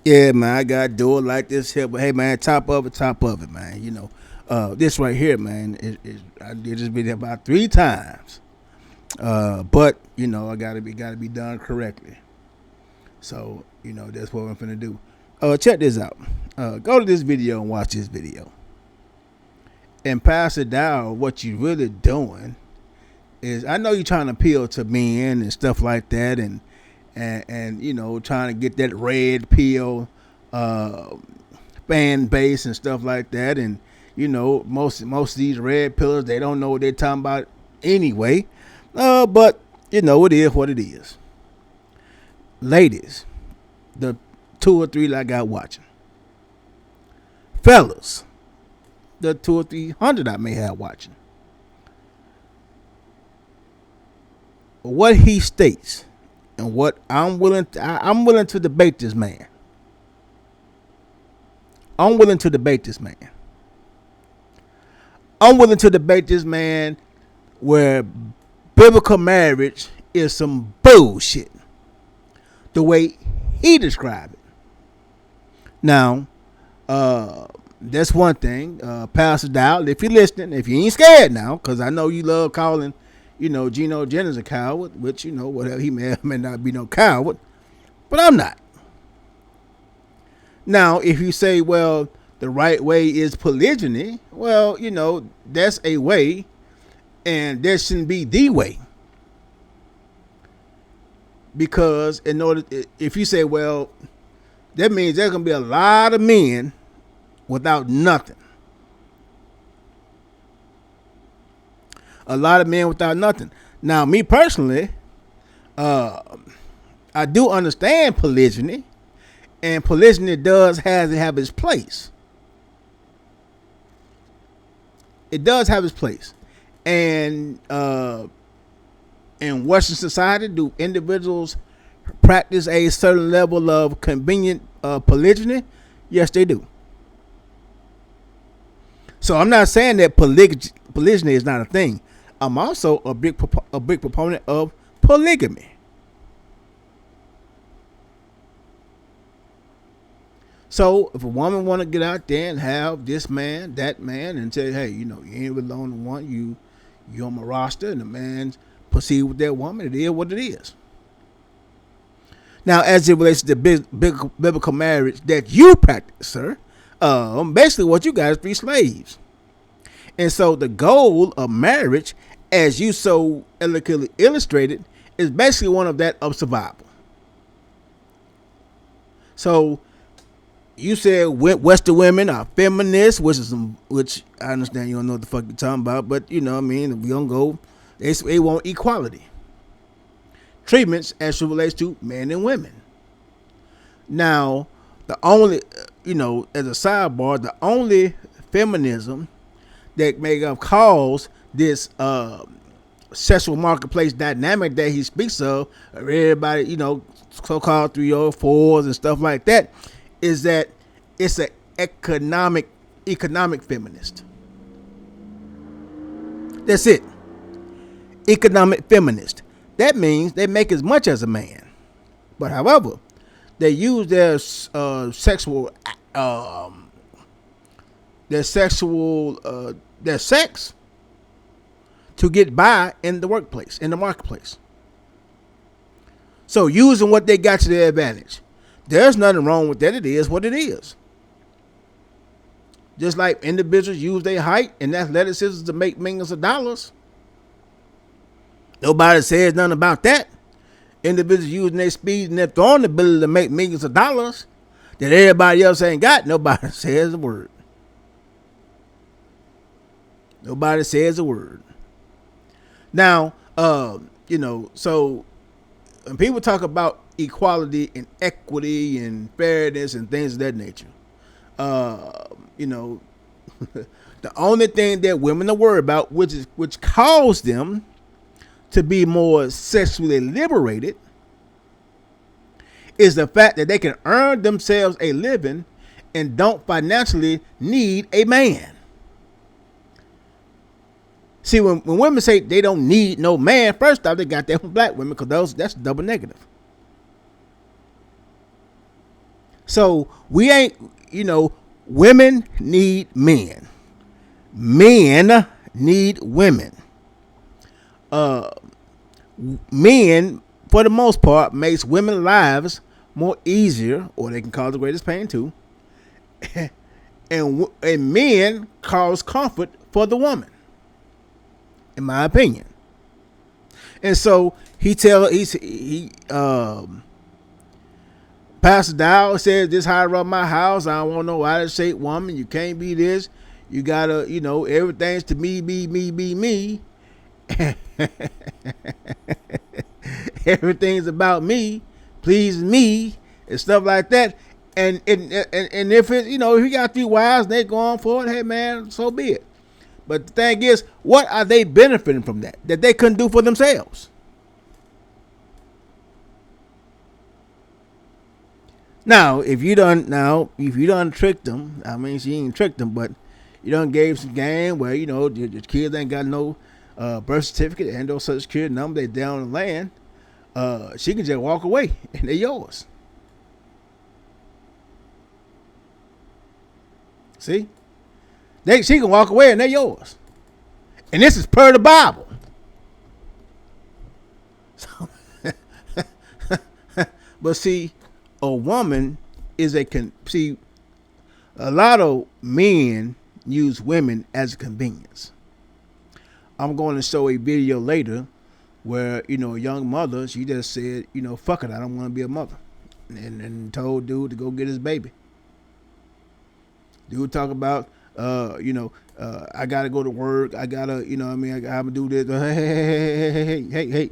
Yeah, man, I gotta do it like this here. But hey, man, top of it, man. This right here, man, I did this video about 3 times. But I gotta be done correctly. So that's what I'm finna do. Check this out. Go to this video and watch this video. And Pastor Dowell, what you really doing is, I know you're trying to appeal to men and stuff like that, and trying to get that red pill fan base and stuff like that. And most of these red pillars, they don't know what they're talking about anyway. But it is what it is. Ladies, the 2 or 3 that I got watching. Fellas, the 200 or 300 I may have watching. What he states and what I'm willing to debate this man. I'm willing to debate this man where biblical marriage is some bullshit, the way he described it. Now, that's one thing. Pastor Dowell, if you're listening, if you ain't scared now, because I know you love calling, Geno Jennings a coward, which, whatever, he may or may not be no coward, but I'm not. Now, if you say, well, the right way is polygyny, well, that's a way, and there shouldn't be the way. Because if you say, well, that means there's going to be a lot of men without nothing. A lot of men without nothing. Now, me personally, I do understand polygyny, and polygyny does have its place. It does have its place. And in Western society, do individuals practice a certain level of convenient polygyny? Yes, they do. So I'm not saying that polygyny is not a thing. I'm also a big proponent of polygamy. So if a woman want to get out there and have this man, that man, and say, hey, you ain't really the only one, you're on my roster, and the man proceed with that woman, it is what it is. Now, as it relates to the biblical marriage that you practice, sir, basically what you got is 3 slaves. And so the goal of marriage, as you so eloquently illustrated, is basically one of that of survival. So you said Western women are feminists, which I understand you don't know what the fuck you're talking about, but if we don't go, they want equality. Treatments as it relates to men and women. Now, the only, as a sidebar, the only feminism that may have caused this sexual marketplace dynamic that he speaks of, everybody, so-called 304s and stuff like that, is that it's an economic feminist. That's it. Economic feminist. That means they make as much as a man, but however, they use their sex to get by in the workplace, in the marketplace. So using what they got to their advantage. There's nothing wrong with that. It is what it is. Just like individuals use their height and athleticism to make millions of dollars. Nobody says nothing about that. Individuals using their speed and their throwing ability to make millions of dollars that everybody else ain't got. Nobody says a word. Nobody says a word. Now, so when people talk about equality and equity and fairness and things of that nature, the only thing that women are worried about, which caused them to be more sexually liberated, is the fact that they can earn themselves a living and don't financially need a man. See, when women say they don't need no man, first off, they got that from black women, because that's double negative. So we ain't, you know, women need men. Men need women. Uh, Men, for the most part, makes women's lives more easier, or they can cause the greatest pain too. And men cause comfort for the woman, in my opinion. And so Pastor Dowell says this how I run my house. I don't want no out of shape woman. You can't be this. You gotta, everything's to me, me. Everything's about me, please me, and stuff like that. And if it, if you got 3 wives and they going for it, hey man, so be it. But the thing is, what are they benefiting from that they couldn't do for themselves? Now, if you done tricked them, I mean, she ain't tricked them, but you done gave some game where your kids ain't got no birth certificate and no social security number, they down on the land. She can just walk away and they're yours. See, she can walk away and they're yours. And this is per the Bible. So, but see, a woman is a lot of men use women as a convenience. I'm going to show a video later where, a young mother, she just said, fuck it, I don't want to be a mother. And told dude to go get his baby. Dude talk about, I got to go to work. I got to, I got to do this. Hey.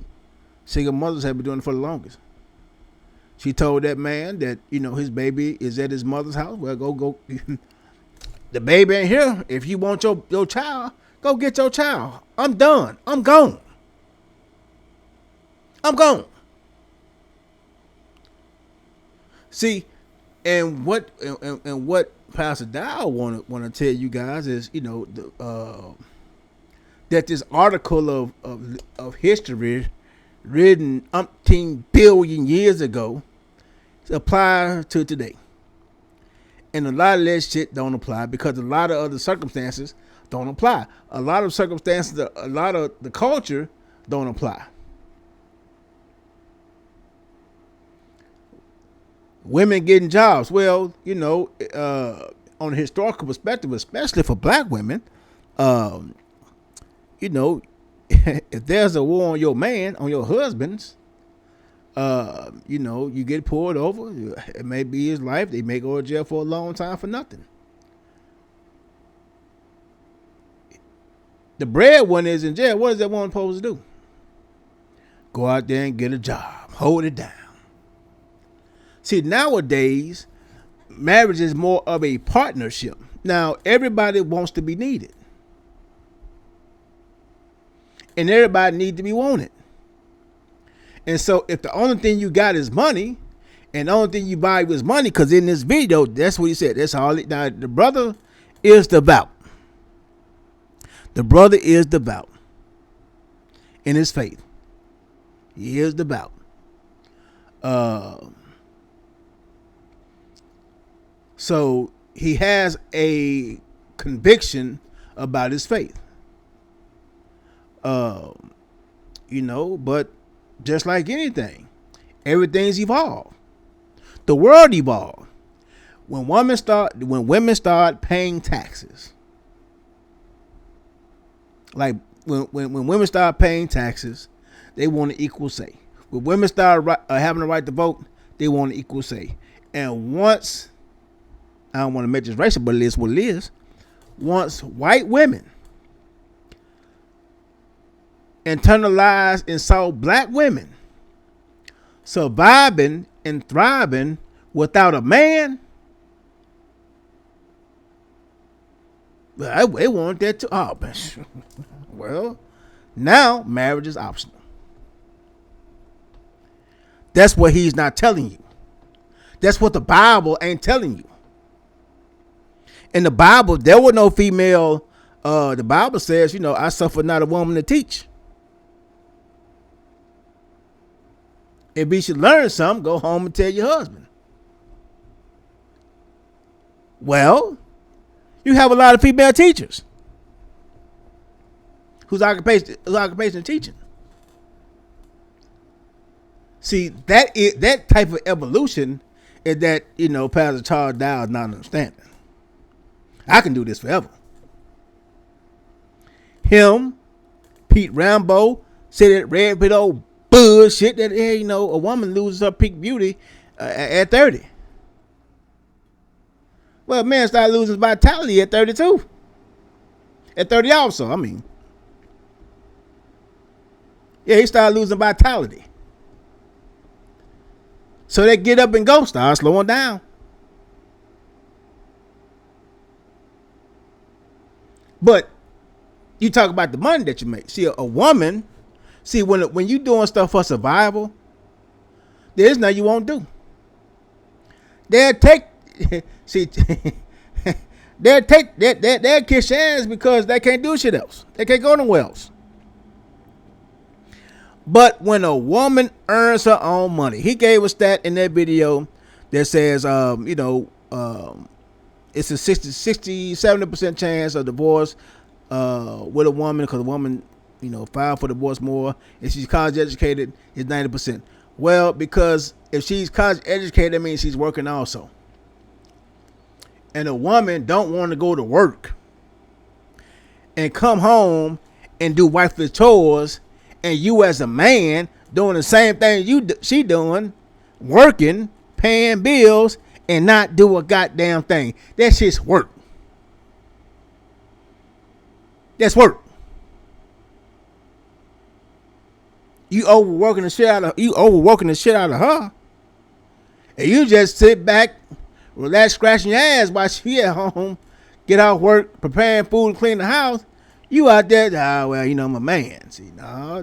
Single mothers have been doing it for the longest. She told that man that, his baby is at his mother's house. Well, go. The baby ain't here. If you want your child, go get your child. I'm done. I'm gone. See, and what Pastor Dowell want to tell you guys is, that this article of history written umpteen billion years ago apply to today. And a lot of that shit don't apply because a lot of other circumstances don't apply. A lot of circumstances, a lot of the culture don't apply. Women getting jobs. Well, on a historical perspective, especially for black women, if there's a war on your man, on your husbands, you get pulled over. It may be his life. They may go to jail for a long time for nothing. The breadwinner is in jail. What is that woman supposed to do? Go out there and get a job. Hold it down. See, nowadays, marriage is more of a partnership. Now, everybody wants to be needed. And everybody needs to be wanted. And so if the only thing you got is money, and the only thing you buy is money, because in this video, that's what he said. That's all. Now, the brother is devout. The brother is devout in his faith. He is devout. So he has a conviction about his faith. But just like anything, everything's evolved. The world evolved. When women start paying taxes, like when women start paying taxes, they want an equal say. When women start having the right to vote, they want an equal say. And once, I don't want to make this racial, but it is what it is. Once white women internalized and saw black women surviving and thriving without a man, they want that too. Oh, well, now marriage is optional. That's what he's not telling you. That's what the Bible ain't telling you. In the Bible, there were no female. The Bible says, I suffer not a woman to teach. If you should learn something, go home and tell your husband. Well, you have a lot of female teachers whose occupation is teaching. See, that type of evolution is that, Pastor Charles Dowell is not understanding. I can do this forever. Him, Pete Rambo, said that red bit old bullshit that, a woman loses her peak beauty at 30. Well, man started losing vitality at 32. At 30 also, I mean. Yeah, he started losing vitality. So they get up and go, start slowing down. But you talk about the money that you make. See, a woman, when you doing stuff for survival, there's nothing you won't do. They'll kiss your ass because they can't do shit else. They can't go nowhere else. But when a woman earns her own money, he gave a stat in that video that says, it's a 70% chance of divorce with a woman because a woman, filed for divorce more. If she's college educated, it's 90%. Well, because if she's college educated, that means she's working also. And a woman don't want to go to work and come home and do wifely chores, and you as a man doing the same thing she doing, working, paying bills, and not do a goddamn thing. That shit's work. That's work. You overworking the shit out of her, and you just sit back, relax, scratching your ass while she at home, get out work, preparing food, and clean the house. You out there, I'm a man. See, no.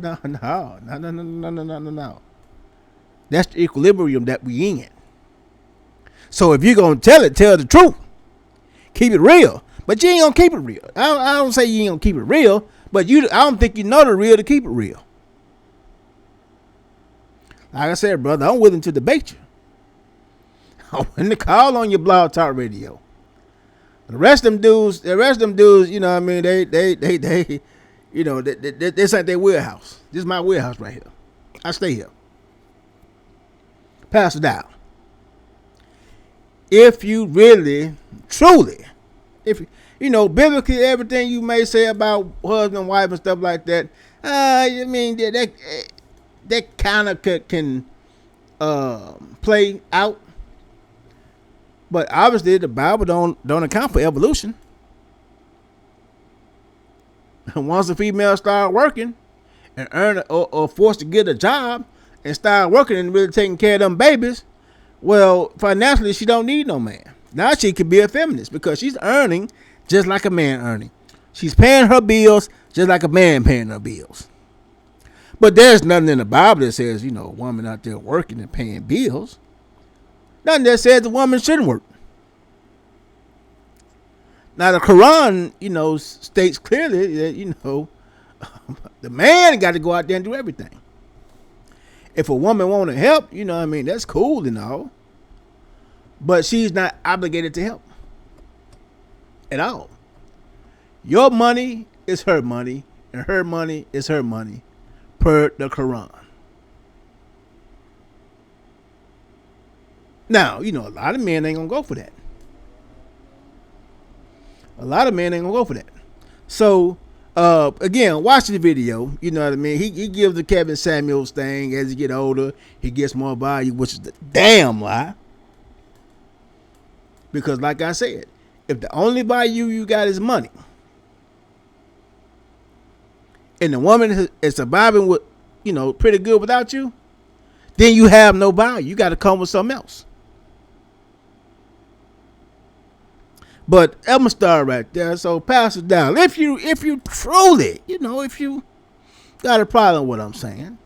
That's the equilibrium that we in. So if you're gonna tell the truth. Keep it real. But you ain't gonna keep it real. I don't say you ain't gonna keep it real, but I don't think you know the real to keep it real. Like I said, brother, I'm willing to debate you. I'm willing to call on your Blog Talk Radio. The rest of them dudes, you know what I mean, they this ain't their warehouse. This is my warehouse right here. I stay here. Pastor Dowell. If you really, truly, biblically, everything you may say about husband and wife and stuff like that, that kind of can play out. But obviously, the Bible don't account for evolution. Once a female start working and earn or forced to get a job and start working and really taking care of them babies, well, financially, she don't need no man. Now she could be a feminist because she's earning just like a man earning. She's paying her bills just like a man paying her bills. But there's nothing in the Bible that says, a woman out there working and paying bills. Nothing that says the woman shouldn't work. Now the Quran, states clearly that, the man got to go out there and do everything. If a woman want to help, that's cool and all. But she's not obligated to help. At all. Your money is her money, and her money is her money, per the Quran. Now, a lot of men ain't gonna go for that. So, again, watch the video. You know what I mean? He gives the Kevin Samuels thing. As he get older, he gets more value, which is the damn lie. Because like I said, if the only value you got is money, and the woman is surviving with, pretty good without you, then you have no value. You got to come with something else. But I'm gonna start right there. So Pastor Dowell, if you truly, if you got a problem with what I'm saying,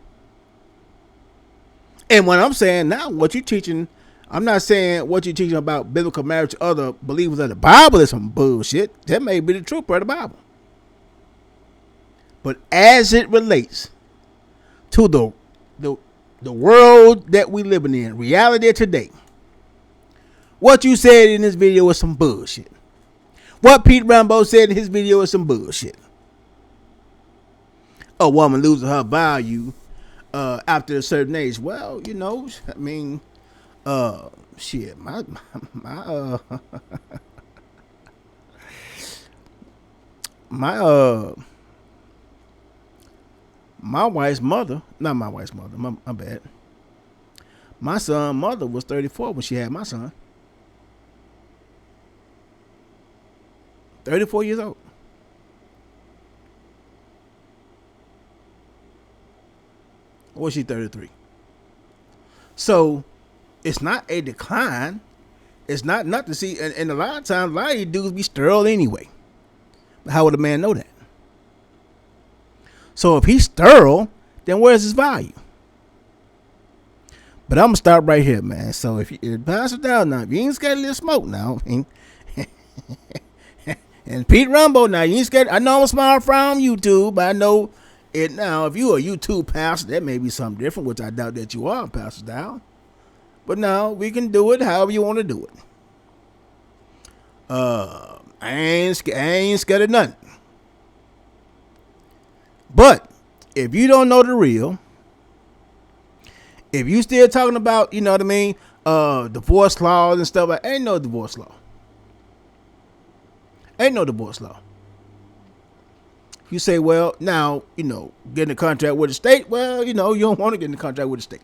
and what I'm saying now, what you teaching, I'm not saying what you're teaching about biblical marriage to other believers of the Bible is some bullshit. That may be the truth of the Bible. But as it relates to the world that we living in, reality of today, What you said in this video was some bullshit. What Pete Rambo said in his video was some bullshit. A woman losing her value after a certain age. Well, you know, I mean, shit, my my my wife's mother, not my wife's mother, my bad. My son's mother was 34 when she had my son. 34 years old. Or was she 33? So it's not a decline. It's not nothing. See, and a lot of times, a lot of these dudes be sterile anyway. But how would a man know that? So if he's sterile, then where's his value? But I'm gonna stop right here, man. So if you pass it down now, if you ain't scared of this smoke now, and Pete Rambo now, you ain't scared. I know I'm a smart fry on YouTube, but I know it now. If you a YouTube pastor, that may be something different, which I doubt that you are, Pastor Dowell. But now we can do it however you want to do it. I ain't scared of nothing. But if you don't know the real, if you still talking about, you know what I mean, divorce laws and stuff, ain't no divorce law. Ain't no divorce law. You say, well, now, you know, getting a contract with the state, well, you know, you don't want to get in a contract with the state.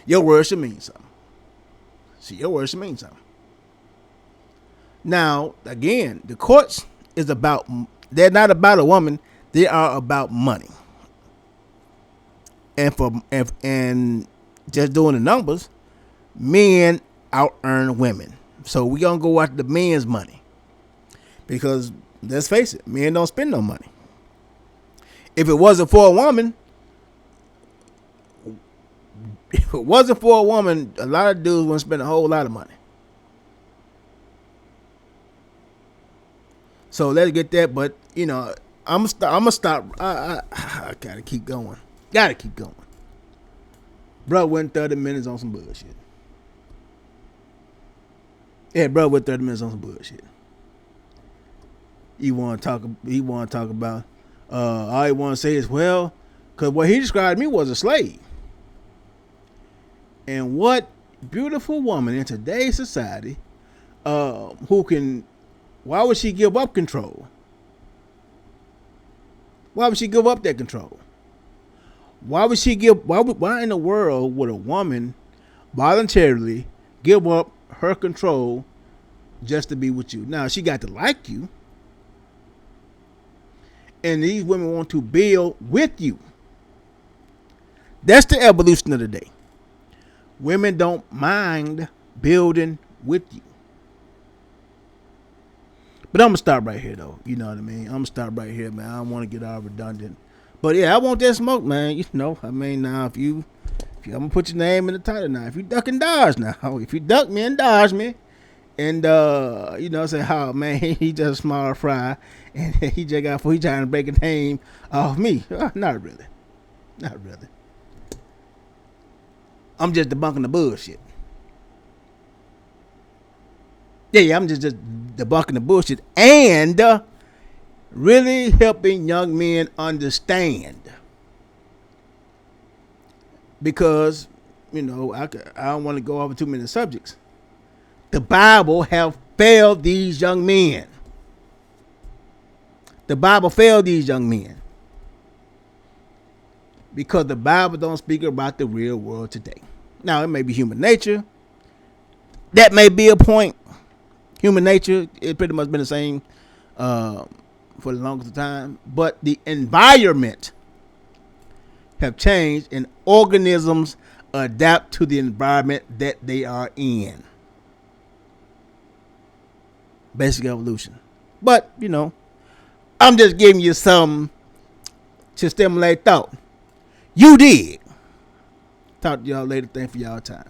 Your word should mean something. See, your word should mean something. Now, again, the courts is about, they're not about a woman, they are about money. And just doing the numbers, men out earn women. So we gonna go after the men's money. Because let's face it, men don't spend no money. If it wasn't for a woman, a lot of dudes wouldn't spend a whole lot of money. So let's get that, but you know, I'm gonna stop. I gotta keep going. Bro went 30 minutes on some bullshit. Yeah, bro went 30 minutes on some bullshit. He want to talk about. All he want to say is, well, because what he described me was a slave. And what beautiful woman in today's society, why would she give up control? Why would she give up that control? Why in the world would a woman voluntarily give up her control just to be with you? Now, she got to like you. And these women want to build with you. That's the evolution of the day. Women don't mind building with you. But I'm going to stop right here, though. You know what I mean? I'm going to stop right here, man. I don't want to get all redundant. But, yeah, I want that smoke, man. You know, I mean, now, if I'm going to put your name in the title now. If you duck and dodge now. If you duck me and dodge me. And, you know, say, oh, man, he just a small fry. And he trying to break a name off me. Not really. I'm just debunking the bullshit. Yeah, I'm just debunking the bullshit. And really helping young men understand. Because, you know, I don't want to go over too many subjects. The Bible have failed these young men. The Bible failed these young men. Because the Bible don't speak about the real world today. Now, it may be human nature. That may be a point. Human nature, it pretty much been the same for the longest time. But the environment have changed, and organisms adapt to the environment that they are in. Basic evolution. But, you know, I'm just giving you some to stimulate thought. You did. Talk to y'all later. Thank you for y'all time.